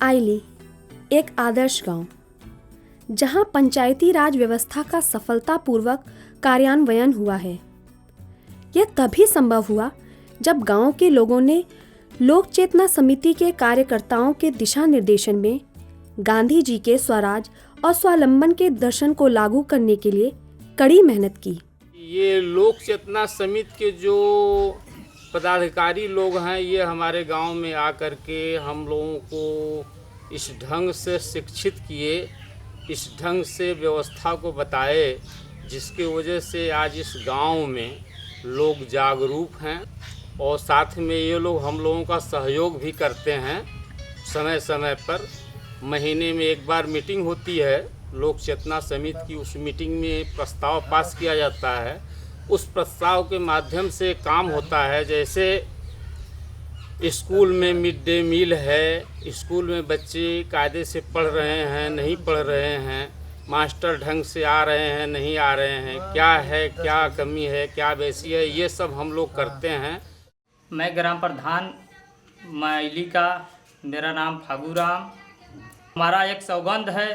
आइली एक आदर्श गांव, जहां पंचायती राज व्यवस्था का सफलतापूर्वक कार्यान्वयन हुआ है। यह तभी संभव हुआ जब गांव के लोगों ने लोक चेतना समिति के कार्यकर्ताओं के दिशा निर्देशन में गांधी जी के स्वराज और स्वावलंबन के दर्शन को लागू करने के लिए कड़ी मेहनत की। ये लोक चेतना समिति के जो पदाधिकारी लोग हैं, ये हमारे गांव में आकर के हम लोगों को इस ढंग से शिक्षित किए, इस ढंग से व्यवस्था को बताए, जिसकी वजह से आज इस गांव में लोग जागरूक हैं और साथ में ये लोग हम लोगों का सहयोग भी करते हैं। समय समय पर महीने में एक बार मीटिंग होती है लोक चेतना समिति की, उस मीटिंग में प्रस्ताव पास किया जाता है। उस प्रस्ताव के माध्यम से काम होता है। जैसे स्कूल में मिड डे मील है, स्कूल में बच्चे कायदे से पढ़ रहे हैं, नहीं पढ़ रहे हैं, मास्टर ढंग से आ रहे हैं, नहीं आ रहे हैं, क्या है, क्या कमी है, क्या बेसी है, ये सब हम लोग करते हैं। मैं ग्राम प्रधान आइली का, मेरा नाम फागूराम। हमारा एक सौगंध है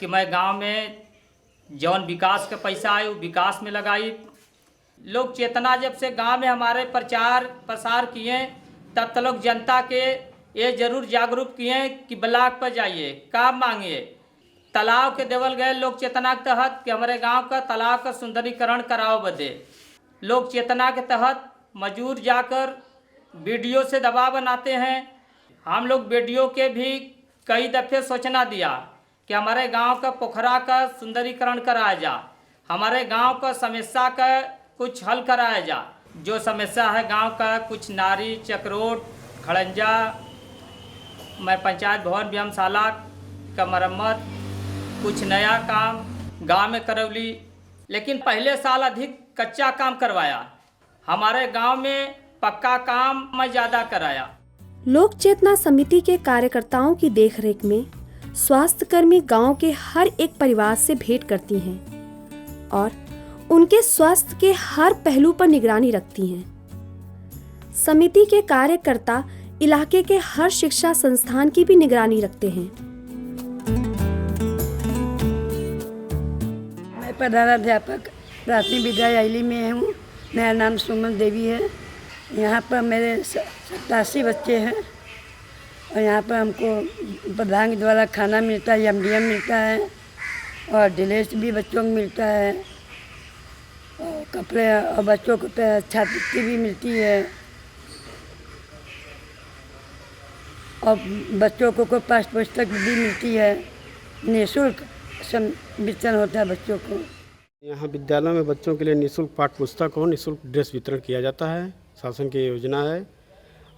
कि मैं गांव में जौन विकास का पैसा आए वो विकास में लगाई। लोग चेतना जब से गांव में हमारे प्रचार प्रसार किए, तब तक लोग जनता के ये जरूर जागरूक किए कि ब्लॉक पर जाइए, काम मांगिए। तालाब के देवल गए लोक चेतना के तहत कि हमारे गांव का तालाब का सुंदरीकरण कराओ बदे। लोक चेतना के तहत मजूर जाकर बीडीओ से दबाव बनाते हैं। हम लोग बीडीओ के भी कई दफ़े सूचना दिया कि हमारे गांव का पोखरा का सुंदरीकरण कराया जा, हमारे गांव का समस्या का कुछ हल कराया जा। जो समस्या है गांव का, कुछ नारी चक्रोट खड़ंजा, मैं पंचायत भवन व्यायामशाला का मरम्मत, कुछ नया काम गांव में करौली। लेकिन पहले साल अधिक कच्चा काम करवाया, हमारे गांव में पक्का काम मैं ज़्यादा कराया। लोक चेतना समिति के कार्यकर्ताओं की देखरेख में स्वास्थ्यकर्मी गांव के हर एक परिवार से भेंट करती हैं और उनके स्वास्थ्य के हर पहलू पर निगरानी रखती हैं। समिति के कार्यकर्ता इलाके के हर शिक्षा संस्थान की भी निगरानी रखते हैं। मैं प्रधानाध्यापक प्राथमिक विद्यालय आइली में हूँ। मेरा नाम सुमन देवी है। यहाँ पर मेरे 87 बच्चे हैं और यहाँ पर हमको प्रधान के द्वारा खाना मिलता है, एमडीएम मिलता है और डिलेस भी बच्चों को मिलता है और कपड़े और बच्चों को छात्रवृत्ति भी मिलती है और बच्चों को पाठ्य पुस्तक भी मिलती है। निःशुल्क वितरण होता है बच्चों को। यहाँ विद्यालय में बच्चों के लिए निःशुल्क पाठ्य पुस्तक और निःशुल्क ड्रेस वितरण किया जाता है। शासन की योजना है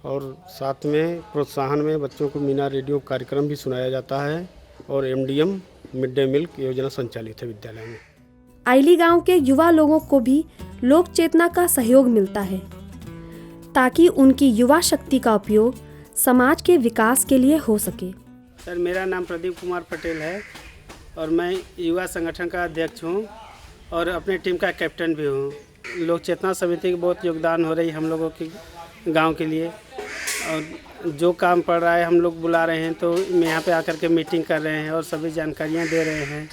और साथ में प्रोत्साहन में बच्चों को मीना रेडियो कार्यक्रम भी सुनाया जाता है और एमडीएम मिड डे मील योजना संचालित है विद्यालय में। आइली गांव के युवा लोगों को भी लोक चेतना का सहयोग मिलता है ताकि उनकी युवा शक्ति का उपयोग समाज के विकास के लिए हो सके। सर, मेरा नाम प्रदीप कुमार पटेल है और मैं युवा संगठन का अध्यक्ष हूँ और अपने टीम का कैप्टन भी हूँ। लोक चेतना समिति की बहुत योगदान हो रही है हम लोगों के गांव के लिए और जो काम पड़ रहा है हम लोग बुला रहे हैं तो यहाँ पे आकर के मीटिंग कर रहे हैं और सभी जानकारियाँ दे रहे हैं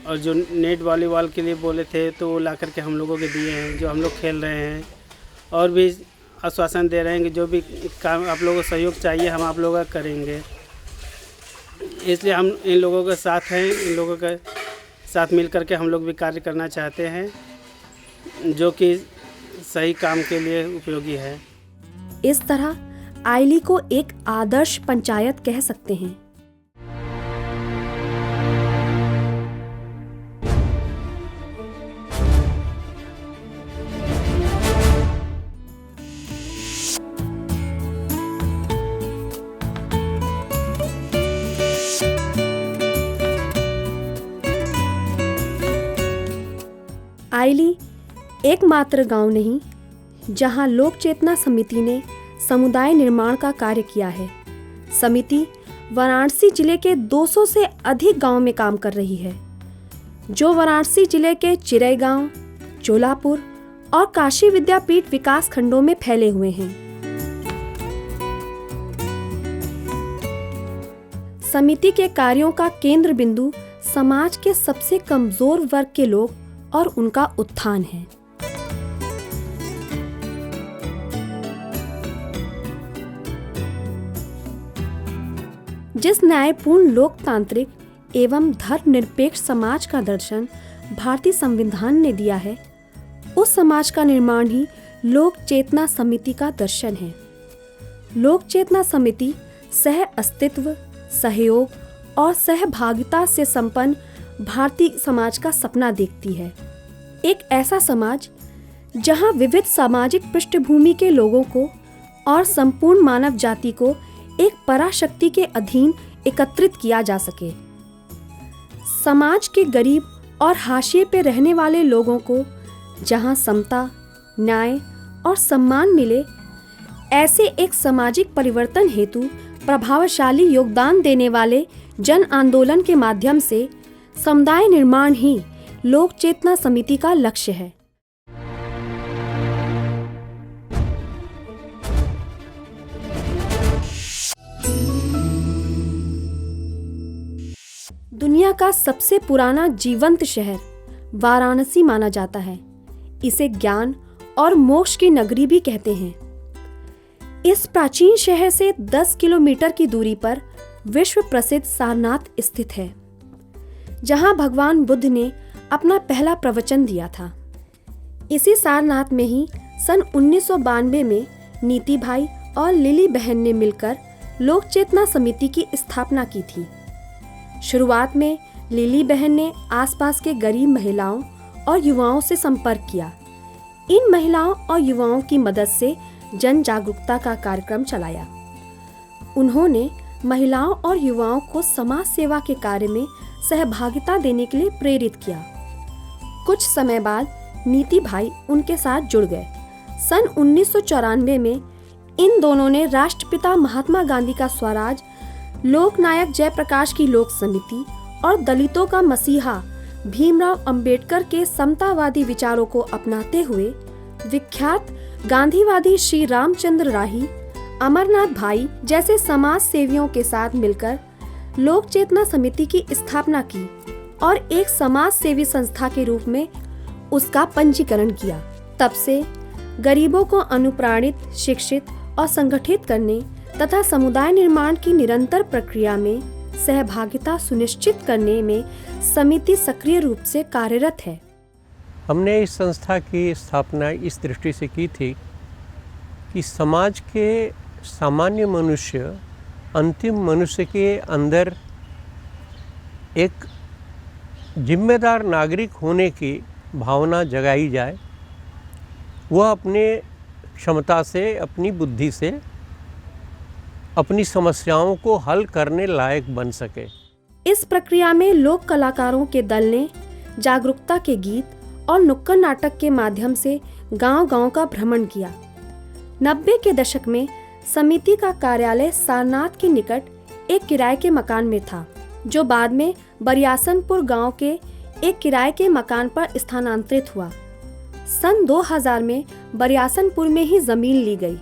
और जो नेट वॉलीबॉल के लिए बोले थे तो वो ला करके हम लोगों के दिए हैं, जो हम लोग खेल रहे हैं और भी आश्वासन दे रहे हैं कि जो भी काम आप लोगों को सहयोग चाहिए हम आप लोगों का करेंगे। इसलिए हम इन लोगों के साथ हैं, इन लोगों के साथ मिल करके हम लोग भी कार्य करना चाहते हैं जो कि सही काम के लिए उपयोगी है। इस तरह आइली को एक आदर्श पंचायत कह सकते हैं। आइली एकमात्र गांव नहीं जहां लोक चेतना समिति ने समुदाय निर्माण का कार्य किया है। समिति वाराणसी जिले के 200 से अधिक गांव में काम कर रही है, जो वाराणसी जिले के चिरई गांव, चोलापुर और काशी विद्यापीठ विकास खंडों में फैले हुए हैं। समिति के कार्यों का केंद्र बिंदु समाज के सबसे कमजोर वर्ग के लोग और उनका उत्थान है। जिस न्यायपूर्ण लोकतांत्रिक एवं धर्मनिरपेक्ष समाज का दर्शन भारतीय संविधान ने दिया है, उस समाज का निर्माण ही लोक चेतना समिति का दर्शन है। लोक चेतना समिति सह अस्तित्व, सहयोग और सहभागिता से संपन्न भारतीय समाज का सपना देखती है। एक ऐसा समाज जहां विविध सामाजिक पृष्ठभूमि के लोगों को और संपूर्ण मानव जाति को एक पराशक्ति के अधीन एकत्रित किया जा सके। समाज के गरीब और हाशिए पे रहने वाले लोगों को जहां समता, न्याय और सम्मान मिले, ऐसे एक सामाजिक परिवर्तन हेतु प्रभावशाली योगदान देने वाले जन आंदोलन के माध्यम से समुदाय निर्माण ही लोक चेतना समिति का लक्ष्य है। दुनिया का सबसे पुराना जीवंत शहर वाराणसी माना जाता है। इसे ज्ञान और मोक्ष की नगरी भी कहते हैं। इस प्राचीन शहर से 10 किलोमीटर की दूरी पर विश्व प्रसिद्ध सारनाथ स्थित है, जहां भगवान बुद्ध ने अपना पहला प्रवचन दिया था। इसी सारनाथ में ही सन 1992 में नीति भाई और लिली बहन ने मिलकर लोक चेतना समिति की स्थापना की थी। शुरुआत में लिली बहन ने आसपास के गरीब महिलाओं और युवाओं से संपर्क किया। इन महिलाओं और युवाओं की मदद से जन जागरूकता का कार्यक्रम चलाया। उन्होंने महिलाओं और युवाओं को समाज सेवा के कार्य में सहभागिता देने के लिए प्रेरित किया। कुछ समय बाद नीति भाई उनके साथ जुड़ गए। सन 1994 में इन दोनों ने राष्ट्रपिता महात्मा गांधी का स्वराज, लोकनायक जयप्रकाश की लोक समिति और दलितों का मसीहा भीमराव अंबेडकर के समतावादी विचारों को अपनाते हुए विख्यात गांधीवादी श्री रामचंद्र राही, अमरनाथ भाई जैसे समाज सेवियों के साथ मिलकर लोक चेतना समिति की स्थापना की और एक समाज सेवी संस्था के रूप में उसका पंजीकरण किया। तब से गरीबों को अनुप्राणित, शिक्षित और संगठित करने तथा समुदाय निर्माण की निरंतर प्रक्रिया में सहभागिता सुनिश्चित करने में समिति सक्रिय रूप से कार्यरत है। हमने इस संस्था की स्थापना इस दृष्टि से की थी कि समाज के सामान्य मनुष्य, अंतिम मनुष्य के अंदर एक जिम्मेदार नागरिक होने की भावना जगाई जाए। वह अपने क्षमता से, अपनी बुद्धि से अपनी समस्याओं को हल करने लायक बन सके। इस प्रक्रिया में लोक कलाकारों के दल ने जागरूकता के गीत और नुक्कड़ नाटक के माध्यम से गांव-गांव का भ्रमण किया। 90 के दशक में समिति का कार्यालय सारनाथ के निकट एक किराए के मकान में था, जो बाद में बरियासनपुर गांव के एक किराए के मकान पर स्थानांतरित हुआ। सन 2000 में बरियासनपुर में ही जमीन ली गई।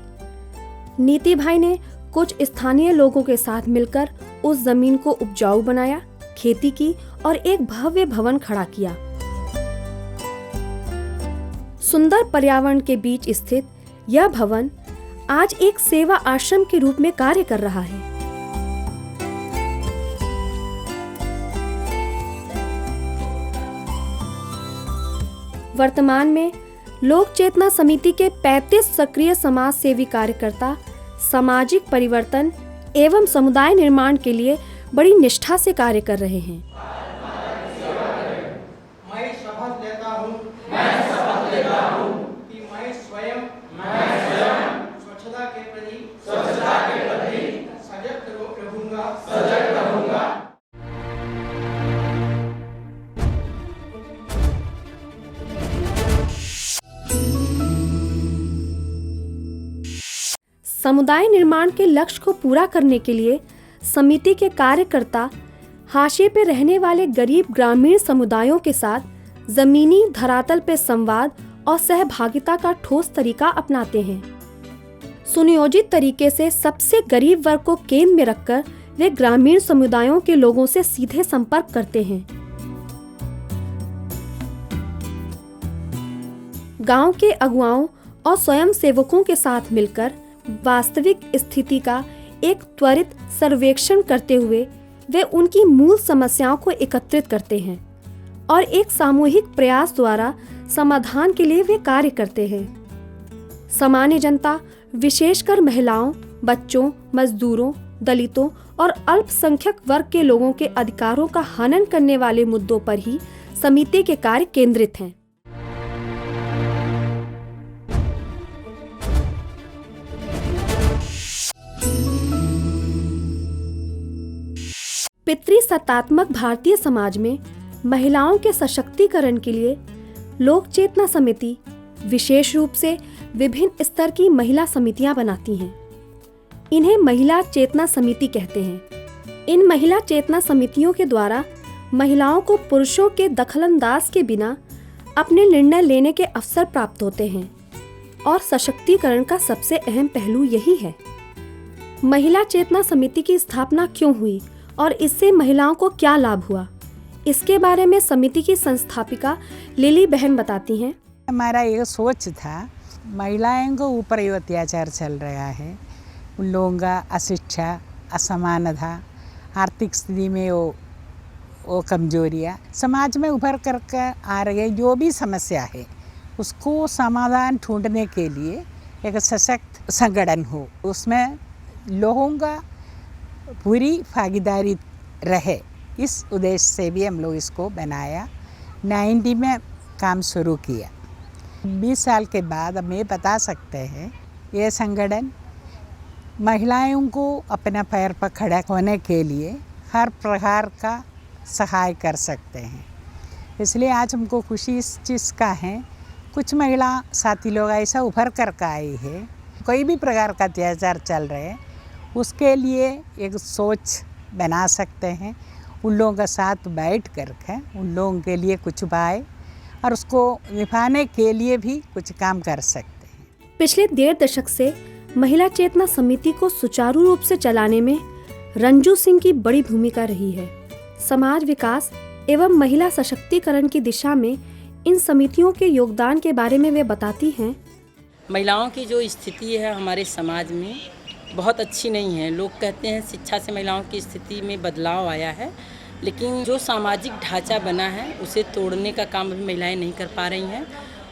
नीति भाई ने कुछ स्थानीय लोगों के साथ मिलकर उस जमीन को उपजाऊ बनाया, खेती की और एक भव्य भवन खड़ा किया। सुंदर पर्यावरण के बीच स्थित यह भवन आज एक सेवा आश्रम के रूप में कार्य कर रहा है। वर्तमान में लोक चेतना समिति के 35 सक्रिय समाज सेवी कार्यकर्ता सामाजिक परिवर्तन एवं समुदाय निर्माण के लिए बड़ी निष्ठा से कार्य कर रहे हैं। मैं शपथ लेता हूँ कि मैं स्वयं स्वच्छता के प्रति सजग रहूँगा। समुदाय निर्माण के लक्ष्य को पूरा करने के लिए समिति के कार्यकर्ता हाशिए पे रहने वाले गरीब ग्रामीण समुदायों के साथ जमीनी धरातल पे संवाद और सहभागिता का ठोस तरीका अपनाते हैं। सुनियोजित तरीके से सबसे गरीब वर्ग को केंद्र में रखकर वे ग्रामीण समुदायों के लोगों से सीधे संपर्क करते हैं। गांव के अगुवाओं और स्वयं सेवकों के साथ मिलकर वास्तविक स्थिति का एक त्वरित सर्वेक्षण करते हुए वे उनकी मूल समस्याओं को एकत्रित करते हैं और एक सामूहिक प्रयास द्वारा समाधान के लिए वे कार्य करते हैं। सामान्य जनता, विशेषकर महिलाओं, बच्चों, मजदूरों, दलितों और अल्पसंख्यक वर्ग के लोगों के अधिकारों का हनन करने वाले मुद्दों पर ही समिति के कार्य केंद्रित हैं। पितृसत्तात्मक भारतीय समाज में महिलाओं के सशक्तिकरण के लिए लोक चेतना समिति विशेष रूप से विभिन्न स्तर की महिला समितियां बनाती हैं। इन्हें महिला चेतना समिति कहते हैं। इन महिला चेतना समितियों के द्वारा महिलाओं को पुरुषों के दखलंदाज के बिना अपने निर्णय लेने के अवसर प्राप्त होते हैं और सशक्तिकरण का सबसे अहम पहलू यही है। महिला चेतना समिति की स्थापना क्यों हुई और इससे महिलाओं को क्या लाभ हुआ, इसके बारे में समिति की संस्थापिका लिली बहन बताती हैं। हमारा ये सोच था, महिलाओं को ऊपर ये अत्याचार चल रहा है, उन लोगों का अशिक्षा, असमानता, आर्थिक स्थिति में वो कमजोरियाँ समाज में उभर कर आ रही है। जो भी समस्या है उसको समाधान ढूंढने के लिए एक सशक्त संगठन हो, उसमें लोगों का पूरी भागीदारी रहे, इस उद्देश्य से भी हम लोग इसको बनाया। 90 में काम शुरू किया। 20 साल के बाद हम ये बता सकते हैं ये संगठन महिलाओं को अपने पैर पर खड़ा होने के लिए हर प्रकार का सहाय कर सकते हैं। इसलिए आज हमको खुशी इस चीज़ का है, कुछ महिला साथी लोग ऐसा उभर कर आई है, कोई भी प्रकार का अत्याचार चल रहे हैं उसके लिए एक सोच बना सकते हैं। उन लोगों का साथ बैठ कर के उन लोगों के लिए कुछ उपाय और उसको निभाने के लिए भी कुछ काम कर सकते हैं। पिछले 1.5 दशक से महिला चेतना समिति को सुचारू रूप से चलाने में रंजू सिंह की बड़ी भूमिका रही है। समाज विकास एवं महिला सशक्तिकरण की दिशा में इन समितियों के योगदान के बारे में वे बताती हैं। महिलाओं की जो स्थिति है हमारे समाज में बहुत अच्छी नहीं है। लोग कहते हैं शिक्षा से महिलाओं की स्थिति में बदलाव आया है, लेकिन जो सामाजिक ढांचा बना है उसे तोड़ने का काम अभी महिलाएं नहीं कर पा रही हैं।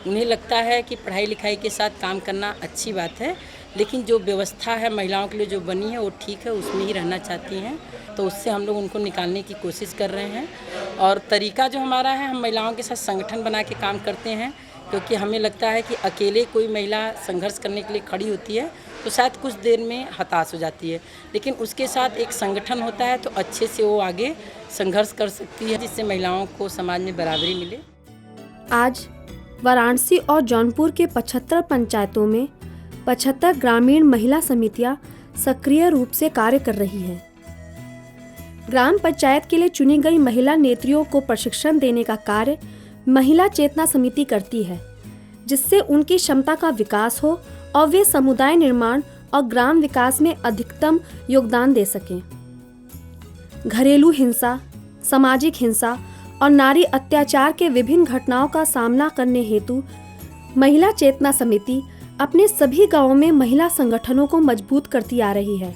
उन्हें लगता है कि पढ़ाई लिखाई के साथ काम करना अच्छी बात है, लेकिन जो व्यवस्था है महिलाओं के लिए जो बनी है वो ठीक है, उसमें ही रहना चाहती हैं। तो उससे हम लोग उनको निकालने की कोशिश कर रहे हैं। और तरीका जो हमारा है, हम महिलाओं के साथ संगठन बना के काम करते हैं, क्योंकि हमें लगता है कि अकेले कोई महिला संघर्ष करने के लिए खड़ी होती है तो शायद कुछ देर में हताश हो जाती है, लेकिन उसके साथ एक संगठन होता है तो अच्छे से वो आगे संघर्ष कर सकती है, जिससे महिलाओं को समाज में बराबरी मिले। आज वाराणसी और जौनपुर के 75 पंचायतों में 75 ग्रामीण महिला समितियां सक्रिय रूप से कार्य कर रही हैं। ग्राम पंचायत के लिए चुनी गई महिला नेत्रियों को प्रशिक्षण देने का कार्य महिला चेतना समिति करती है, जिससे उनकी क्षमता का विकास हो और वे समुदाय निर्माण और ग्राम विकास में अधिकतम योगदान दे सकें। घरेलू हिंसा, सामाजिक हिंसा और नारी अत्याचार के विभिन्न घटनाओं का सामना करने हेतु महिला चेतना समिति अपने सभी गांवों में महिला संगठनों को मजबूत करती आ रही है।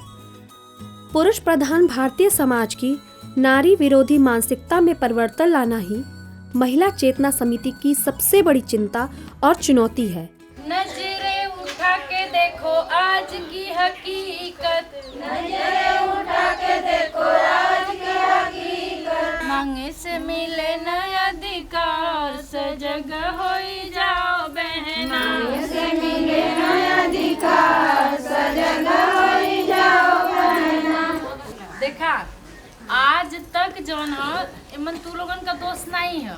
पुरुष प्रधान भारतीय समाज की नारी विरोधी मानसिकता में परिवर्तन लाना ही महिला चेतना समिति की सबसे बड़ी चिंता और चुनौती है। नजरे उठा के देखो आज की हकीकत, नजरे उठा के देखो आज की हकीकत, मांगे से मिले नया अधिकार, सजग होई जाओ बहना, मांगे से मिले नया अधिकार, सजग होई जाओ बहना। देखा आज तक जौन है एमन तू लोगन का दोष नहीं है,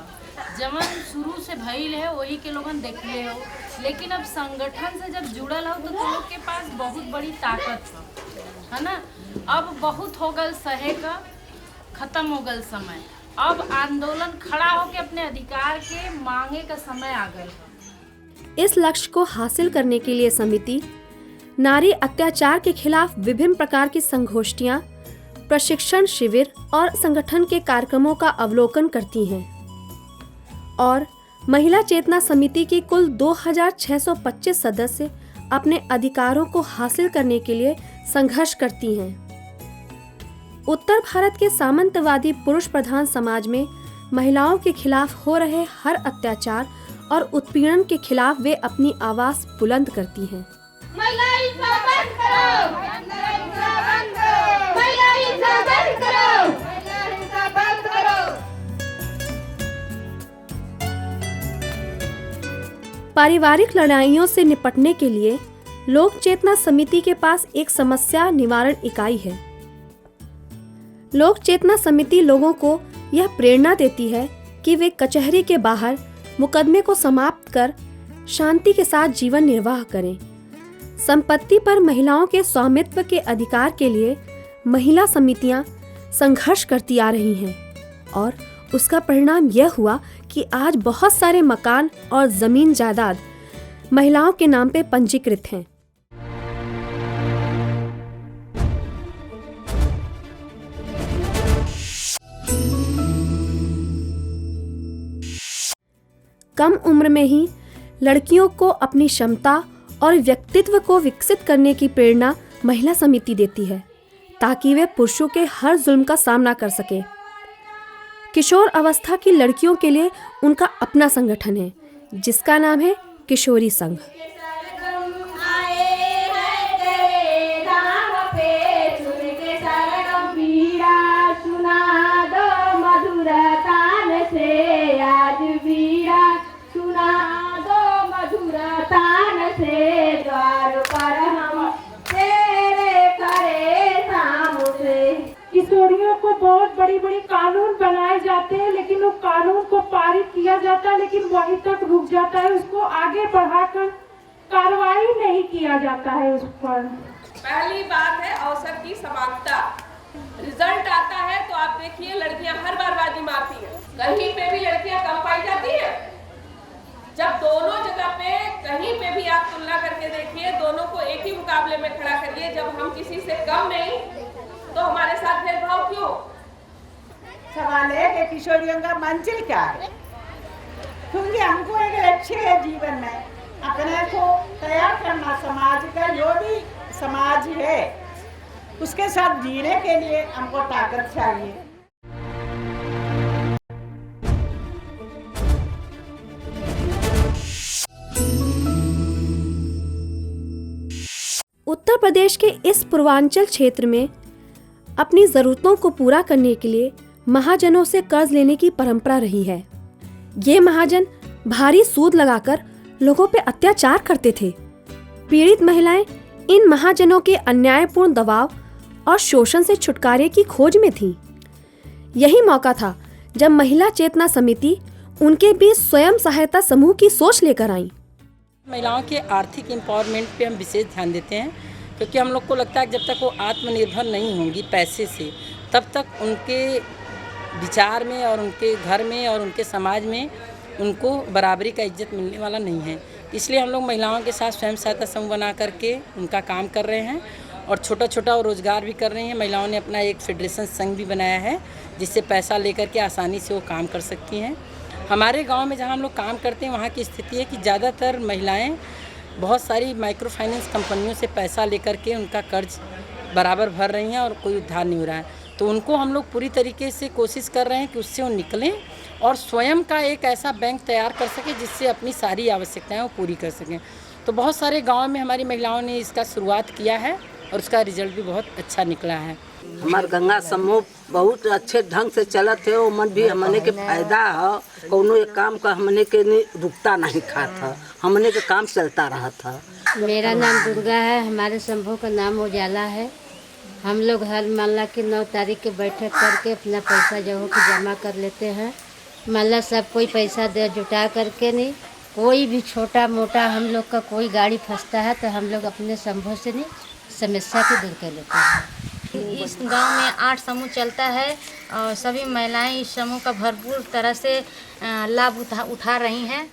जवन शुरू से भइल है वही के लोगन देखले हो, लेकिन अब संगठन से जब जुड़ल हो तो तुम लोग के पास बहुत बड़ी ताकत है ना। अब बहुत हो गल सहे का, खत्म हो गल समय, अब आंदोलन खड़ा होके अपने अधिकार के मांगे का समय आ गया। इस लक्ष्य को हासिल करने के लिए समिति नारी अत्याचार के खिलाफ विभिन्न प्रकार की संगोष्ठियां, प्रशिक्षण शिविर और संगठन के कार्यक्रमों का अवलोकन करती हैं और महिला चेतना समिति की कुल 2625 सदस्य अपने अधिकारों को हासिल करने के लिए संघर्ष करती हैं। उत्तर भारत के सामंतवादी पुरुष प्रधान समाज में महिलाओं के खिलाफ हो रहे हर अत्याचार और उत्पीड़न के खिलाफ वे अपनी आवाज बुलंद करती हैं। पारिवारिक लड़ाइयों से निपटने के लिए लोक चेतना समिति के पास एक समस्या निवारण इकाई है। लोक चेतना समिति लोगों को यह प्रेरणा देती है कि वे कचहरी के बाहर मुकदमे को समाप्त कर शांति के साथ जीवन निर्वाह करें। संपत्ति पर महिलाओं के स्वामित्व के अधिकार के लिए महिला समितियां संघर्ष करती आ रही हैं और उसका परिणाम यह हुआ कि आज बहुत सारे मकान और जमीन जायदाद महिलाओं के नाम पे पंजीकृत हैं। कम उम्र में ही लड़कियों को अपनी क्षमता और व्यक्तित्व को विकसित करने की प्रेरणा महिला समिति देती है ताकि वे पुरुषों के हर जुल्म का सामना कर सके। किशोर अवस्था की लड़कियों के लिए उनका अपना संगठन है जिसका नाम है किशोरी संघ। किशोरियों को बहुत बड़ी बड़ी कानून बनाए जाते हैं, लेकिन उस कानून को पारित किया जाता है लेकिन वहीं तक रुक जाता है, उसको आगे बढ़ाकर कार्रवाई नहीं किया जाता है उस पर। पहली बात है अवसर की समानता। रिजल्ट आता है तो आप देखिए लड़कियां हर बार बाजी मारती हैं, कहीं पे भी लड़कियां कम पाई जाती हैं। जब दोनों जगह पे कहीं पे भी आप तुलना करके देखिए, दोनों को एक ही मुकाबले में खड़ा करिए, जब हम किसी से कम नहीं तो हमारे साथ भेदभाव क्यों? सवाल है कि किशोरियों का मंजिल क्या है, क्योंकि हमको एक लक्ष्य है जीवन में अपने को तैयार करना, समाज का जो भी समाज है उसके साथ जीने के लिए हमको ताकत चाहिए। उत्तर प्रदेश के इस पूर्वांचल क्षेत्र में अपनी जरूरतों को पूरा करने के लिए महाजनों से कर्ज लेने की परंपरा रही है। ये महाजन भारी सूद लगाकर लोगों पे अत्याचार करते थे। पीड़ित महिलाएं इन महाजनों के अन्यायपूर्ण दबाव और शोषण से छुटकारे की खोज में थीं। यही मौका था जब महिला चेतना समिति उनके बीच स्वयं सहायता समूह की सोच लेकर आई। महिलाओं के आर्थिक एम्पावरमेंट पे हम विशेष ध्यान देते हैं, क्योंकि हम लोग को लगता है कि जब तक वो आत्मनिर्भर नहीं होंगी पैसे से, तब तक उनके विचार में और उनके घर में और उनके समाज में उनको बराबरी का इज्जत मिलने वाला नहीं है। इसलिए हम लोग महिलाओं के साथ स्वयं सहायता समूह बना करके उनका काम कर रहे हैं और छोटा छोटा वो रोज़गार भी कर रही हैं। महिलाओं ने अपना एक फेडरेशन संघ भी बनाया है जिससे पैसा लेकर के आसानी से वो काम कर सकती हैं। हमारे गांव में जहां हम लोग काम करते हैं वहां की स्थिति है कि ज़्यादातर महिलाएं बहुत सारी माइक्रो फाइनेंस कंपनियों से पैसा लेकर के उनका कर्ज बराबर भर रही हैं और कोई उद्धार नहीं हो रहा है। तो उनको हम लोग पूरी तरीके से कोशिश कर रहे हैं कि उससे वो निकलें और स्वयं का एक ऐसा बैंक तैयार कर सकें जिससे अपनी सारी आवश्यकताएं वो पूरी कर सकें। तो बहुत सारे गाँव में हमारी महिलाओं ने इसका शुरुआत किया है और उसका रिजल्ट भी बहुत अच्छा निकला है। हमार गंगा समूह बहुत अच्छे ढंग से चलत है। वो मन भी हमने के फायदा है, कोनो एक काम का हमने के नहीं रुकता नहीं खाता, हमने के काम चलता रहा था। मेरा नाम दुर्गा है, हमारे समूह का नाम उजाला है। हम लोग हर माला की 9 तारीख के बैठक करके अपना पैसा जो हो कि जमा कर लेते हैं। माला सब कोई पैसा दे जुटा करके नहीं, कोई भी छोटा मोटा हम लोग का कोई गाड़ी फंसता है तो हम लोग अपने समूह से नहीं समस्या को दूर कर लेते हैं। इस गांव में 8 समूह चलता है और सभी महिलाएं इस समूह का भरपूर तरह से लाभ उठा रही हैं।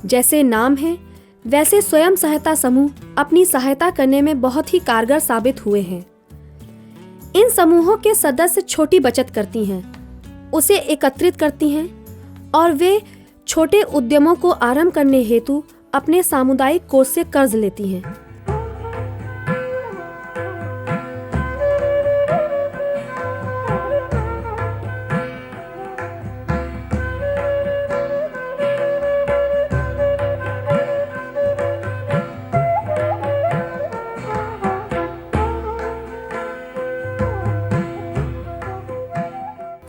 जैसे नाम है वैसे स्वयं सहायता समूह अपनी सहायता करने में बहुत ही कारगर साबित हुए हैं। इन समूहों के सदस्य छोटी बचत करती हैं, उसे एकत्रित करती हैं और वे छोटे उद्यमों को आरंभ करने हेतु अपने सामुदायिक कोष से कर्ज लेती हैं।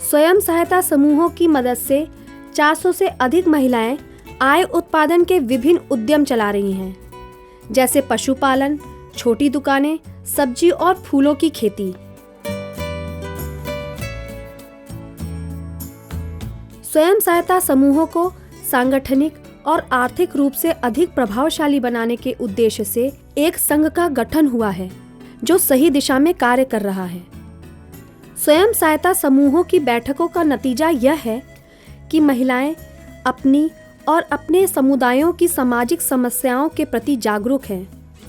स्वयं सहायता समूहों की मदद से 400 से अधिक महिलाएं आय उत्पादन के विभिन्न उद्यम चला रही हैं, जैसे पशुपालन, छोटी दुकानें, सब्जी और फूलों की खेती। स्वयं सहायता समूहों को सांगठनिक और आर्थिक रूप से अधिक प्रभावशाली बनाने के उद्देश्य से एक संघ का गठन हुआ है जो सही दिशा में कार्य कर रहा है। स्वयं सहायता समूहों की बैठकों का नतीजा यह है कि महिलाएं अपनी और अपने समुदायों की सामाजिक समस्याओं के प्रति जागरूक हैं।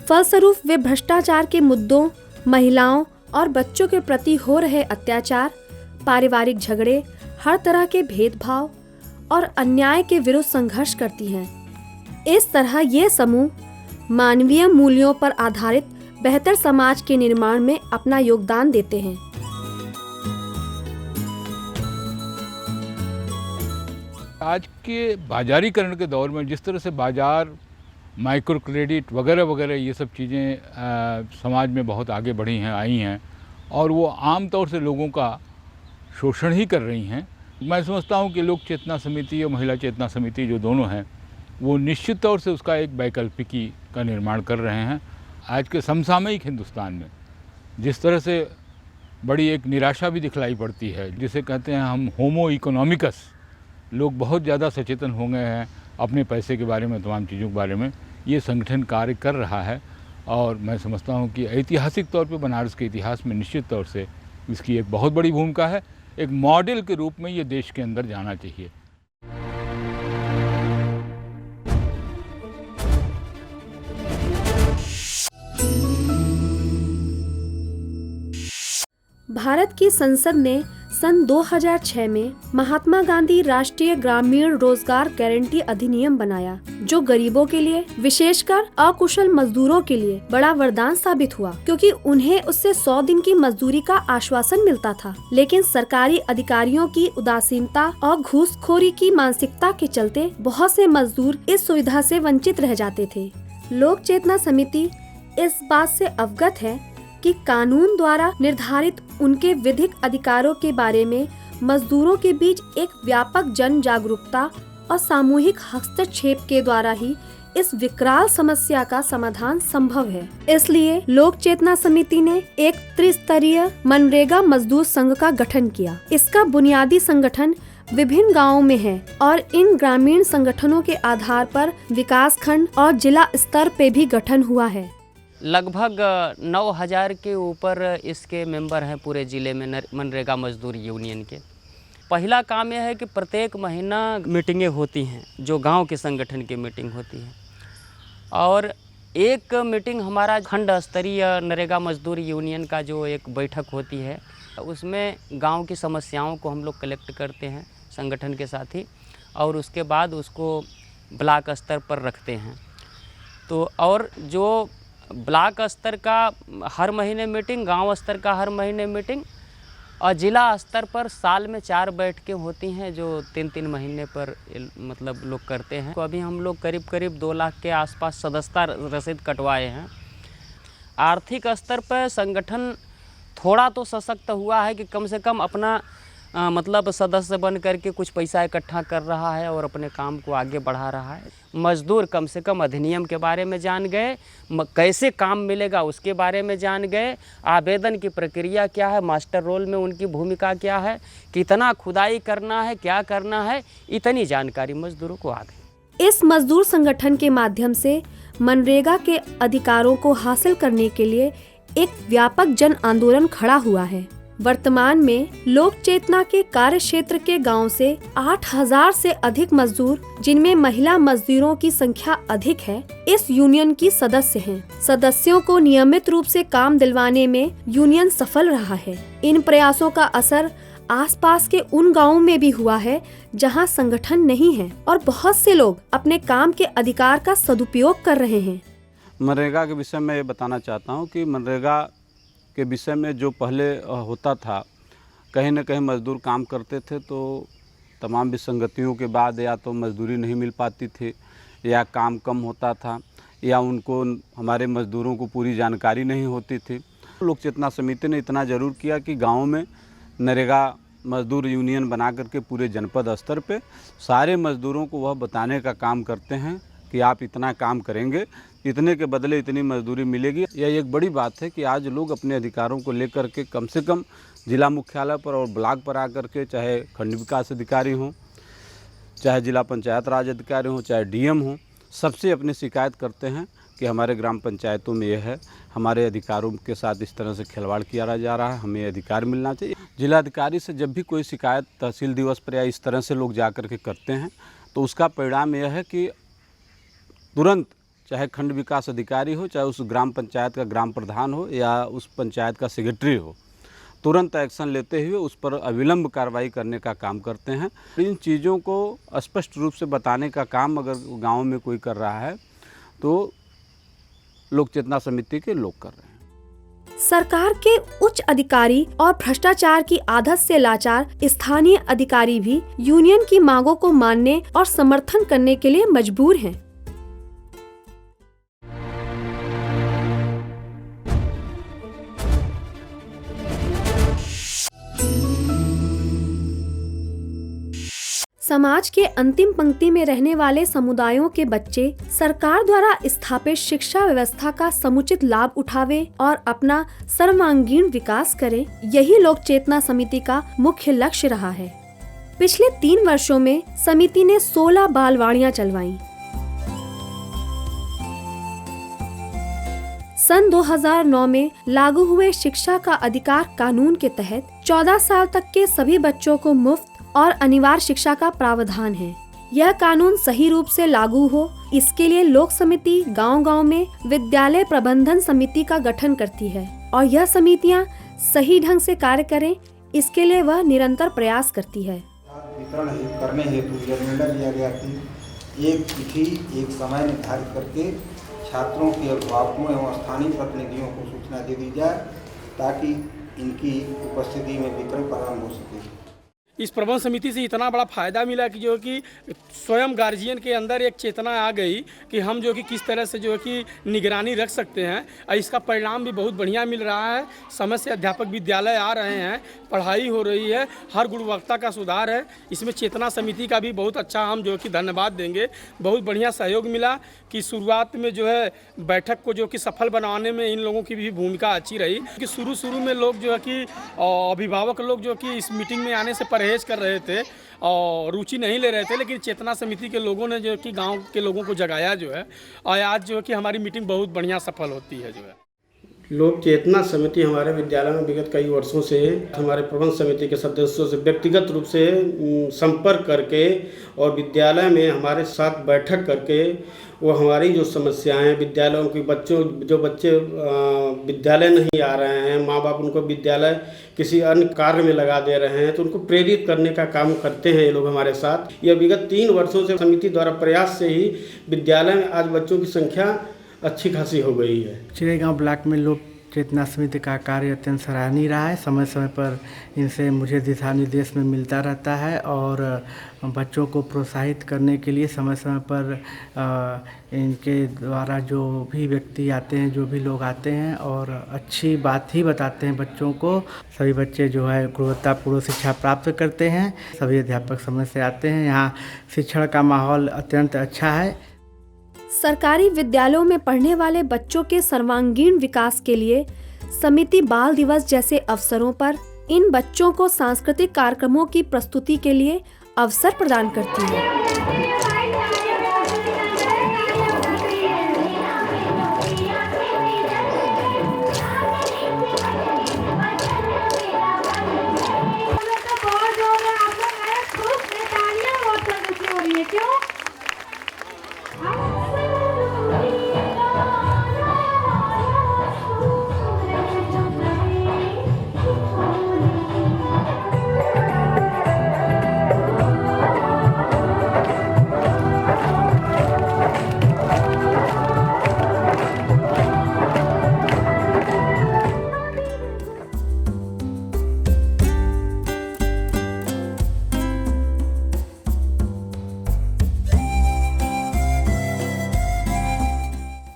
फलस्वरूप वे भ्रष्टाचार के मुद्दों, महिलाओं और बच्चों के प्रति हो रहे अत्याचार, पारिवारिक झगड़े, हर तरह के भेदभाव और अन्याय के विरुद्ध संघर्ष करती हैं। इस तरह ये समूह मानवीय मूल्यों पर आधारित बेहतर समाज के निर्माण में अपना योगदान देते हैं। आज के बाजारीकरण के दौर में जिस तरह से बाजार, माइक्रो क्रेडिट वगैरह वगैरह ये सब चीज़ें समाज में बहुत आगे बढ़ी हैं, आई हैं और वो आम तौर से लोगों का शोषण ही कर रही हैं। मैं समझता हूँ कि लोक चेतना समिति और महिला चेतना समिति जो दोनों हैं वो निश्चित तौर से उसका एक वैकल्पिकी का निर्माण कर रहे हैं। आज के समसामयिक हिंदुस्तान में जिस तरह से बड़ी एक निराशा भी दिखलाई पड़ती है, जिसे कहते हैं हम होमो इकोनॉमिकस, लोग बहुत ज़्यादा सचेतन हो गए हैं अपने पैसे के बारे में, तमाम चीज़ों के बारे में। ये संगठन कार्य कर रहा है और मैं समझता हूँ कि ऐतिहासिक तौर पे बनारस के इतिहास में निश्चित तौर से इसकी एक बहुत बड़ी भूमिका है। एक मॉडल के रूप में ये देश के अंदर जाना चाहिए। भारत की संसद ने सन 2006 में महात्मा गांधी राष्ट्रीय ग्रामीण रोजगार गारंटी अधिनियम बनाया, जो गरीबों के लिए, विशेषकर अकुशल मजदूरों के लिए बड़ा वरदान साबित हुआ, क्योंकि उन्हें उससे 100 दिन की मजदूरी का आश्वासन मिलता था। लेकिन सरकारी अधिकारियों की उदासीनता और घूसखोरी की मानसिकता के चलते बहुत से मजदूर इस सुविधा से वंचित रह जाते थे। लोक चेतना समिति इस बात से अवगत है कि कानून द्वारा निर्धारित उनके विधिक अधिकारों के बारे में मजदूरों के बीच एक व्यापक जन जागरूकता और सामूहिक हस्तक्षेप के द्वारा ही इस विकराल समस्या का समाधान संभव है। इसलिए लोक चेतना समिति ने एक त्रिस्तरीय मनरेगा मजदूर संघ का गठन किया। इसका बुनियादी संगठन विभिन्न गांवों में है और इन ग्रामीण संगठनों के आधार पर विकास खंड और जिला स्तर पे भी गठन हुआ है। लगभग 9000 के ऊपर इसके मेंबर हैं पूरे ज़िले में मनरेगा मजदूर यूनियन के। पहला काम यह है कि प्रत्येक महीना मीटिंगें होती हैं, जो गांव के संगठन की मीटिंग होती है, और एक मीटिंग हमारा खंड स्तरीय नरेगा मजदूर यूनियन का जो एक बैठक होती है, उसमें गांव की समस्याओं को हम लोग कलेक्ट करते हैं संगठन के साथ ही, और उसके बाद उसको ब्लॉक स्तर पर रखते हैं। तो और जो ब्लॉक स्तर का हर महीने मीटिंग, गांव स्तर का हर महीने मीटिंग, और ज़िला स्तर पर साल में 4 बैठकें होती हैं जो 3-3 महीने पर मतलब लोग करते हैं। तो अभी हम लोग करीब करीब 2 लाख के आसपास सदस्यता रसीद कटवाए हैं। आर्थिक स्तर पर संगठन थोड़ा तो सशक्त हुआ है कि कम से कम अपना मतलब सदस्य बन करके कुछ पैसा इकट्ठा कर रहा है और अपने काम को आगे बढ़ा रहा है। मजदूर कम से कम अधिनियम के बारे में जान गए, कैसे काम मिलेगा उसके बारे में जान गए, आवेदन की प्रक्रिया क्या है, मास्टर रोल में उनकी भूमिका क्या है, कितना खुदाई करना है, क्या करना है, इतनी जानकारी मजदूरों को आ गई। इस मजदूर संगठन के माध्यम से मनरेगा के अधिकारों को हासिल करने के लिए एक व्यापक जन आंदोलन खड़ा हुआ है। वर्तमान में लोक चेतना के कार्य क्षेत्र के गांव से 8000 से अधिक मजदूर, जिनमें महिला मजदूरों की संख्या अधिक है, इस यूनियन की सदस्य हैं। सदस्यों को नियमित रूप से काम दिलवाने में यूनियन सफल रहा है। इन प्रयासों का असर आसपास के उन गांवों में भी हुआ है जहां संगठन नहीं है, और बहुत से लोग अपने काम के अधिकार का सदुपयोग कर रहे हैं। मनरेगा के विषय में ये बताना चाहता हूँ कि मनरेगा के विषय में जो पहले होता था, कहीं न कहीं मजदूर काम करते थे तो तमाम विसंगतियों के बाद या तो मजदूरी नहीं मिल पाती थी, या काम कम होता था, या उनको हमारे मजदूरों को पूरी जानकारी नहीं होती थी। लोक चेतना समिति ने इतना ज़रूर किया कि गाँव में नरेगा मजदूर यूनियन बना करके पूरे जनपद स्तर पे सारे मजदूरों को वह बताने का काम करते हैं कि आप इतना काम करेंगे, इतने के बदले इतनी मजदूरी मिलेगी। यह एक बड़ी बात है कि आज लोग अपने अधिकारों को लेकर के कम से कम जिला मुख्यालय पर और ब्लॉक पर आकर के, चाहे खंड विकास अधिकारी हों, चाहे जिला पंचायत राज अधिकारी हों, चाहे डीएम हों, सबसे अपनी शिकायत करते हैं कि हमारे ग्राम पंचायतों में यह है, हमारे अधिकारों के साथ इस तरह से खिलवाड़ किया जा रहा है, हमें अधिकार मिलना चाहिए। जिलाधिकारी से जब भी कोई शिकायत तहसील दिवस पर या इस तरह से लोग जा कर के करते हैं, तो उसका परिणाम यह है कि तुरंत, चाहे खंड विकास अधिकारी हो, चाहे उस ग्राम पंचायत का ग्राम प्रधान हो या उस पंचायत का सेक्रेटरी हो, तुरंत एक्शन लेते हुए उस पर अविलंब कार्रवाई करने का काम करते हैं। इन चीज़ों को स्पष्ट रूप से बताने का काम अगर गांव में कोई कर रहा है तो लोक चेतना समिति के लोग कर रहे हैं। सरकार के उच्च अधिकारी और भ्रष्टाचार की आदत से लाचार स्थानीय अधिकारी भी यूनियन की मांगों को मानने और समर्थन करने के लिए मजबूर हैं। समाज के अंतिम पंक्ति में रहने वाले समुदायों के बच्चे सरकार द्वारा स्थापित शिक्षा व्यवस्था का समुचित लाभ उठावे और अपना सर्वांगीण विकास करें, यही लोक चेतना समिति का मुख्य लक्ष्य रहा है। पिछले 3 वर्षों में समिति ने 16 बालवाड़ियां चलवाईं। सन 2009 में लागू हुए शिक्षा का अधिकार कानून के तहत 14 साल तक के सभी बच्चों को मुफ्त और अनिवार्य शिक्षा का प्रावधान है। यह कानून सही रूप से लागू हो, इसके लिए लोक समिति गांव-गांव में विद्यालय प्रबंधन समिति का गठन करती है और यह समितियां सही ढंग से कार्य करें, इसके लिए वह निरंतर प्रयास करती है। वितरण करने हेतु यह निर्णय लिया गया कि एक तिथि, एक समय निर्धारित करके छात्रों के अभिभावकों एवं स्थानीय प्रतिनिधियों को सूचना दे दी जाए ताकि इनकी उपस्थिति में वितरण प्रारंभ हो सके। इस प्रबंध समिति से इतना बड़ा फ़ायदा मिला कि जो कि स्वयं गार्जियन के अंदर एक चेतना आ गई कि हम जो कि किस तरह से जो कि निगरानी रख सकते हैं, और इसका परिणाम भी बहुत बढ़िया मिल रहा है। समय से अध्यापक विद्यालय आ रहे हैं, पढ़ाई हो रही है, हर गुणवत्ता का सुधार है। इसमें चेतना समिति का भी बहुत अच्छा हम जो कि धन्यवाद देंगे। बहुत बढ़िया सहयोग मिला कि शुरुआत में जो है बैठक को जो कि सफल बनाने में इन लोगों की भी भूमिका अच्छी रही कि शुरू में लोग जो है कि अभिभावक लोग जो कि इस मीटिंग में आने से परहेज कर रहे थे और रुचि नहीं ले रहे थे, लेकिन चेतना समिति के लोगों ने जो कि गांव के लोगों को जगाया जो है, और आज जो है कि हमारी मीटिंग बहुत बढ़िया सफल होती है। जो है लोक चेतना समिति हमारे विद्यालय में विगत कई वर्षों से हमारे प्रबंध समिति के सदस्यों से व्यक्तिगत रूप से संपर्क करके और विद्यालय में हमारे साथ बैठक करके वो हमारी जो समस्याएं विद्यालयों के जो बच्चे विद्यालय नहीं आ रहे हैं, माँ बाप उनको विद्यालय किसी अन्य कार्य में लगा दे रहे हैं, तो उनको प्रेरित करने का काम करते हैं ये लोग हमारे साथ। यह विगत 3 वर्षों से समिति द्वारा प्रयास से ही विद्यालय में आज बच्चों की संख्या अच्छी खासी हो गई है। चिड़ैगांव ब्लॉक में लोक चेतना समिति का कार्य अत्यंत सराहनीय रहा है। समय समय पर इनसे मुझे दिशा निर्देश में मिलता रहता है और बच्चों को प्रोत्साहित करने के लिए समय समय पर इनके द्वारा जो भी व्यक्ति आते हैं, जो भी लोग आते हैं और अच्छी बात ही बताते हैं बच्चों को। सभी बच्चे जो है गुणवत्तापूर्ण शिक्षा प्राप्त करते हैं। सभी अध्यापक समय से आते हैं। यहाँ शिक्षण का माहौल अत्यंत अच्छा है। सरकारी विद्यालयों में पढ़ने वाले बच्चों के सर्वांगीण विकास के लिए समिति बाल दिवस जैसे अवसरों पर इन बच्चों को सांस्कृतिक कार्यक्रमों की प्रस्तुति के लिए अवसर प्रदान करती है।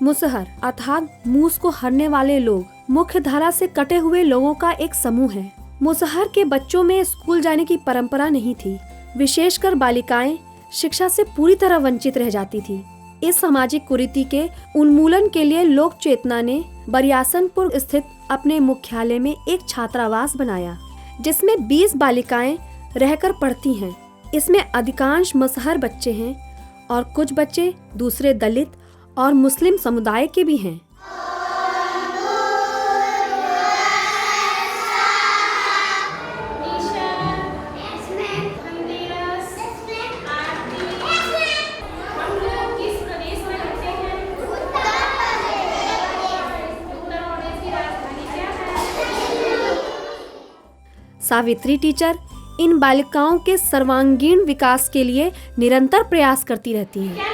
मुसहर अर्थात मूस को हरने वाले लोग मुख्य धारा से कटे हुए लोगों का एक समूह है। मुसहर के बच्चों में स्कूल जाने की परंपरा नहीं थी। विशेषकर बालिकाएं शिक्षा से पूरी तरह वंचित रह जाती थी। इस सामाजिक कुरीति के उन्मूलन के लिए लोक चेतना ने बरियासनपुर स्थित अपने मुख्यालय में एक छात्रावास बनाया, जिसमें 20 बालिकाएं रहकर पढ़ती हैं। इसमें अधिकांश मुसहर बच्चे हैं और कुछ बच्चे दूसरे दलित और मुस्लिम समुदाय के भी हैं। सावित्री टीचर इन बालिकाओं के सर्वांगीण विकास के लिए निरंतर प्रयास करती रहती हैं।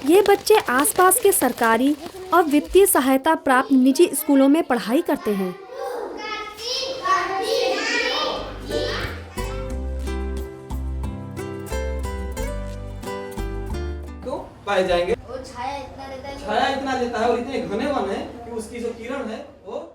ये बच्चे आसपास के सरकारी और वित्तीय सहायता प्राप्त निजी स्कूलों में पढ़ाई करते हैं। तो पाए जाएंगे छाया इतना लेता है और इतने घने वन है कि उसकी जो किरण है वो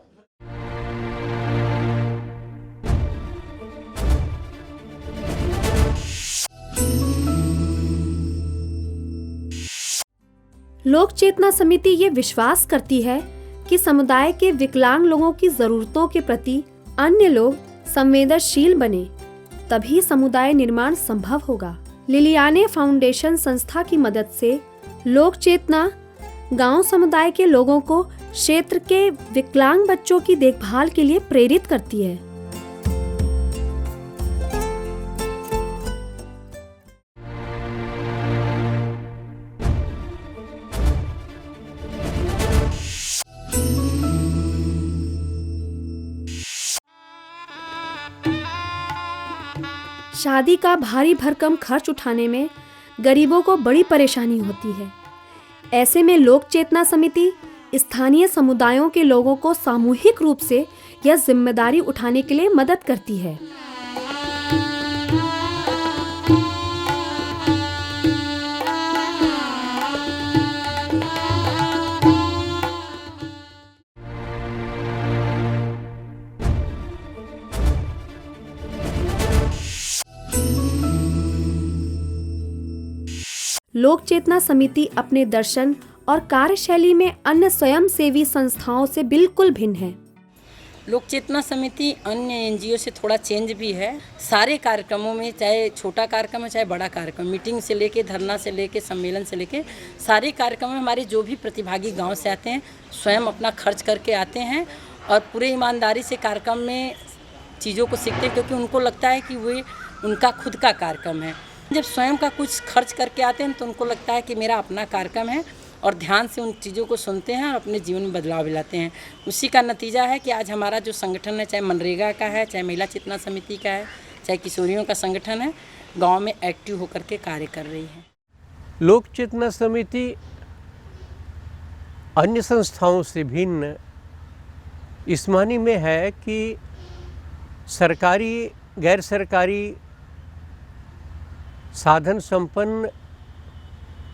लोक चेतना समिति ये विश्वास करती है कि समुदाय के विकलांग लोगों की जरूरतों के प्रति अन्य लोग संवेदनशील बने, तभी समुदाय निर्माण संभव होगा। लिलियाने फाउंडेशन संस्था की मदद से लोक चेतना गांव समुदाय के लोगों को क्षेत्र के विकलांग बच्चों की देखभाल के लिए प्रेरित करती है। शादी का भारी भरकम खर्च उठाने में गरीबों को बड़ी परेशानी होती है। ऐसे में लोक चेतना समिति स्थानीय समुदायों के लोगों को सामूहिक रूप से यह जिम्मेदारी उठाने के लिए मदद करती है। लोक चेतना समिति अपने दर्शन और कार्यशैली में अन्य स्वयंसेवी संस्थाओं से बिल्कुल भिन्न है। लोक चेतना समिति अन्य एनजीओ से थोड़ा चेंज भी है। सारे कार्यक्रमों में, चाहे छोटा कार्यक्रम हो चाहे बड़ा कार्यक्रम, मीटिंग से लेके, धरना से लेके, सम्मेलन से लेके, सारे कार्यक्रमों में हमारे जो भी प्रतिभागी गांव से आते हैं स्वयं अपना खर्च करके आते हैं और पूरे ईमानदारी से कार्यक्रम में चीज़ों को सीखते हैं, क्योंकि उनको लगता है कि वे उनका खुद का कार्यक्रम है। जब स्वयं का कुछ खर्च करके आते हैं तो उनको लगता है कि मेरा अपना कार्यक्रम है और ध्यान से उन चीज़ों को सुनते हैं और अपने जीवन में बदलाव लाते हैं। उसी का नतीजा है कि आज हमारा जो संगठन है, चाहे मनरेगा का है, चाहे महिला चेतना समिति का है, चाहे किशोरियों का संगठन है, गांव में एक्टिव होकर के कार्य कर रही है। लोक चेतना समिति अन्य संस्थाओं से भिन्न इस मानी में है कि सरकारी, गैर सरकारी, साधन संपन्न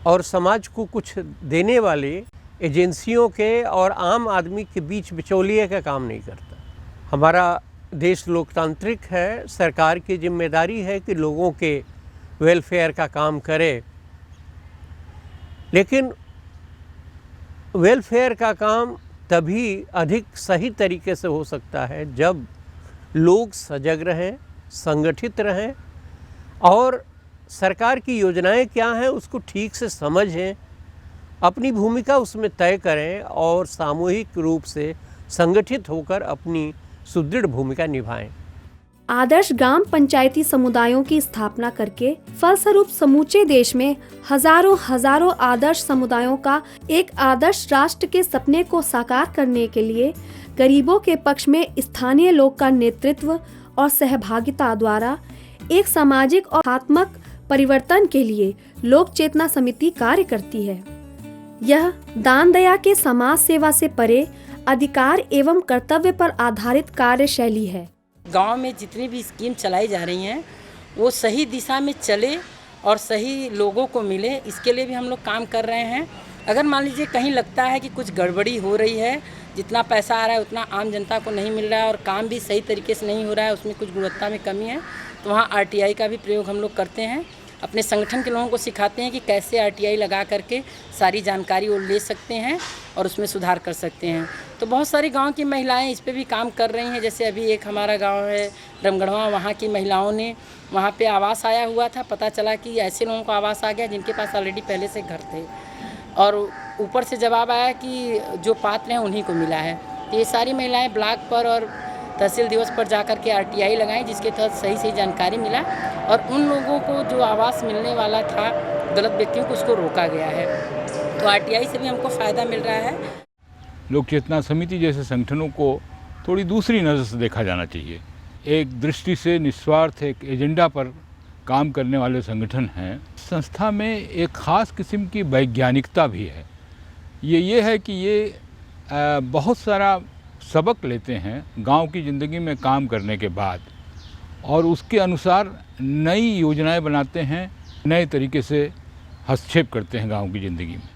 और समाज को कुछ देने वाले एजेंसियों के और आम आदमी के बीच बिचौलिए का काम नहीं करता। हमारा देश लोकतांत्रिक है, सरकार की जिम्मेदारी है कि लोगों के वेलफेयर का काम करे, लेकिन वेलफेयर का काम तभी अधिक सही तरीके से हो सकता है जब लोग सजग रहें, संगठित रहें और सरकार की योजनाएं क्या हैं उसको ठीक से समझें, अपनी भूमिका उसमें तय करें और सामूहिक रूप से संगठित होकर अपनी सुदृढ़ भूमिका निभाएं। आदर्श ग्राम पंचायती समुदायों की स्थापना करके फलस्वरूप समूचे देश में हजारों आदर्श समुदायों का एक आदर्श राष्ट्र के सपने को साकार करने के लिए गरीबों के पक्ष में स्थानीय लोग का नेतृत्व और सहभागिता द्वारा एक सामाजिक और आत्मक परिवर्तन के लिए लोक चेतना समिति कार्य करती है। यह दान दया के समाज सेवा से परे अधिकार एवं कर्तव्य पर आधारित कार्यशैली है। गांव में जितनी भी स्कीम चलाई जा रही हैं वो सही दिशा में चले और सही लोगों को मिले, इसके लिए भी हम लोग काम कर रहे हैं। अगर मान लीजिए कहीं लगता है कि कुछ गड़बड़ी हो रही है, जितना पैसा आ रहा है उतना आम जनता को नहीं मिल रहा है और काम भी सही तरीके से नहीं हो रहा है, उसमें कुछ गुणवत्ता में कमी है, तो वहाँ RTI का भी प्रयोग हम लोग करते हैं। अपने संगठन के लोगों को सिखाते हैं कि कैसे RTI लगा करके सारी जानकारी वो ले सकते हैं और उसमें सुधार कर सकते हैं। तो बहुत सारी गांव की महिलाएं इस पे भी काम कर रही हैं। जैसे अभी एक हमारा गांव है रमगढ़वा, वहाँ की महिलाओं ने, वहाँ पे आवास आया हुआ था, पता चला कि ऐसे लोगों को आवास आ गया जिनके पास ऑलरेडी पहले से घर थे और ऊपर से जवाब आया कि जो पात्र हैं उन्हीं को मिला है। तो ये सारी महिलाएँ ब्लॉक पर और तहसील दिवस पर जाकर के RTI लगाएं, जिसके तहत सही जानकारी मिला और उन लोगों को जो आवास मिलने वाला था गलत व्यक्तियों को उसको रोका गया है। तो RTI से भी हमको फ़ायदा मिल रहा है। लोक चेतना समिति जैसे संगठनों को थोड़ी दूसरी नज़र से देखा जाना चाहिए। एक दृष्टि से निस्वार्थ एक एजेंडा पर काम करने वाले संगठन हैं। संस्था में एक ख़ास किस्म की वैज्ञानिकता भी है। ये है कि ये बहुत सारा सबक लेते हैं गांव की ज़िंदगी में काम करने के बाद और उसके अनुसार नई योजनाएं बनाते हैं, नए तरीके से हस्तक्षेप करते हैं गांव की ज़िंदगी में।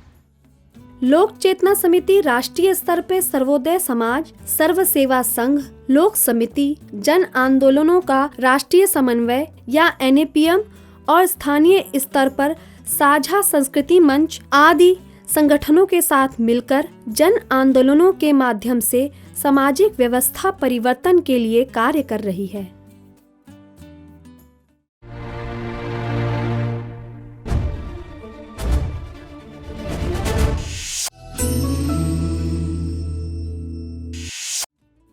लोक चेतना समिति राष्ट्रीय स्तर पर सर्वोदय समाज, सर्व सेवा संघ, लोक समिति, जन आंदोलनों का राष्ट्रीय समन्वय या NAPM और स्थानीय स्तर पर साझा संस्कृति मंच आदि संगठनों के साथ मिलकर जन आंदोलनों के माध्यम से सामाजिक व्यवस्था परिवर्तन के लिए कार्य कर रही है।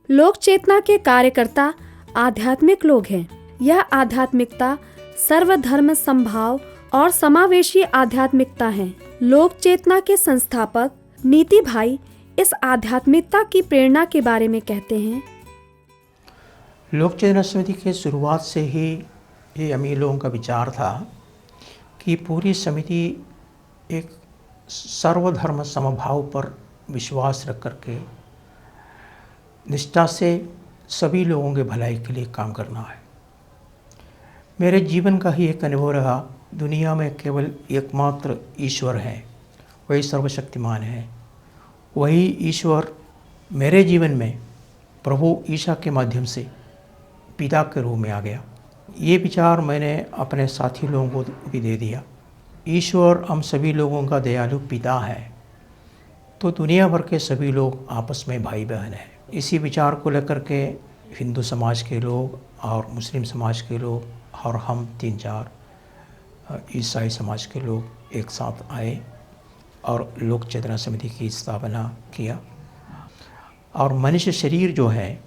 लोक चेतना के कार्यकर्ता आध्यात्मिक लोग हैं। यह आध्यात्मिकता सर्वधर्म समभाव और समावेशी आध्यात्मिकता है। लोक चेतना के संस्थापक नीति भाई इस आध्यात्मिकता की प्रेरणा के बारे में कहते हैं। लोक चेतना समिति के शुरुआत से ही ये अमीर लोगों का विचार था कि पूरी समिति एक सर्वधर्म समभाव पर विश्वास रख करके निष्ठा से सभी लोगों के भलाई के लिए काम करना है। मेरे जीवन का ही एक अनुभव रहा, दुनिया में केवल एकमात्र ईश्वर है, वही सर्वशक्तिमान है। वही ईश्वर मेरे जीवन में प्रभु ईसा के माध्यम से पिता के रूप में आ गया। ये विचार मैंने अपने साथी लोगों को भी दे दिया ईश्वर हम सभी लोगों का दयालु पिता है, तो दुनिया भर के सभी लोग आपस में भाई बहन हैं। इसी विचार को लेकर के हिंदू समाज के लोग और मुस्लिम समाज के लोग और हम 3-4 ईसाई समाज के लोग एक साथ आए और लोक चेतना समिति की स्थापना किया। और मनुष्य शरीर जो है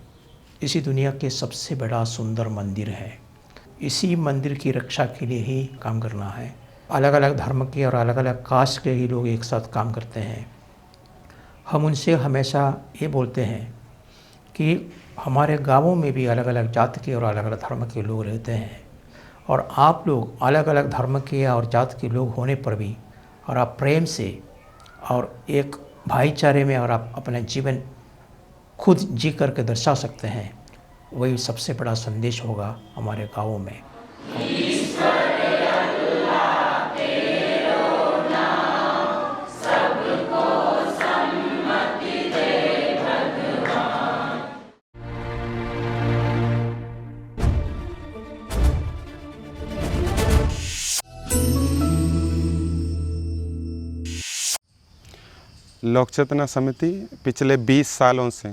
इसी दुनिया के सबसे बड़ा सुंदर मंदिर है। इसी मंदिर की रक्षा के लिए ही काम करना है। अलग अलग धर्म के और अलग अलग कास्ट के ही लोग एक साथ काम करते हैं। हम उनसे हमेशा ये बोलते हैं कि हमारे गांवों में भी अलग अलग जाति के और अलग अलग धर्म के लोग रहते हैं, और आप लोग अलग अलग धर्म के और जाति के लोग होने पर भी और आप प्रेम से और एक भाईचारे में और आप अपना जीवन खुद जी करके दर्शा सकते हैं, वही सबसे बड़ा संदेश होगा हमारे गाँवों में। लोक चेतना समिति पिछले 20 सालों से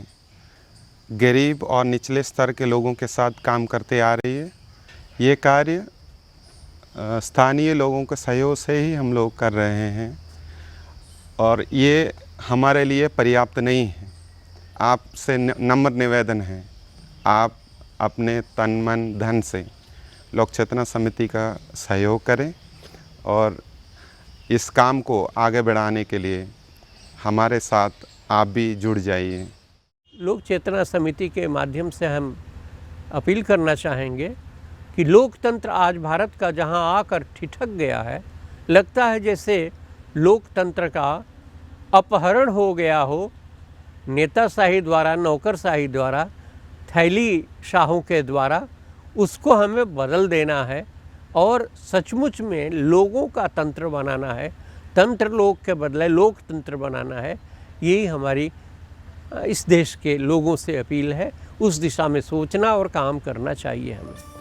गरीब और निचले स्तर के लोगों के साथ काम करते आ रही है। ये कार्य स्थानीय लोगों के सहयोग से ही हम लोग कर रहे हैं और ये हमारे लिए पर्याप्त नहीं है। आपसे नम्र निवेदन है, आप अपने तन मन धन से लोक चेतना समिति का सहयोग करें और इस काम को आगे बढ़ाने के लिए हमारे साथ आप भी जुड़ जाइए। लोक चेतना समिति के माध्यम से हम अपील करना चाहेंगे कि लोकतंत्र आज भारत का जहां आकर ठिठक गया है, लगता है जैसे लोकतंत्र का अपहरण हो गया हो, नेताशाही द्वारा, नौकरशाही द्वारा, थैली शाहों के द्वारा। उसको हमें बदल देना है और सचमुच में लोगों का तंत्र बनाना है। तंत्र लोक के बदले लोकतंत्र बनाना है। यही हमारी इस देश के लोगों से अपील है। उस दिशा में सोचना और काम करना चाहिए हमें।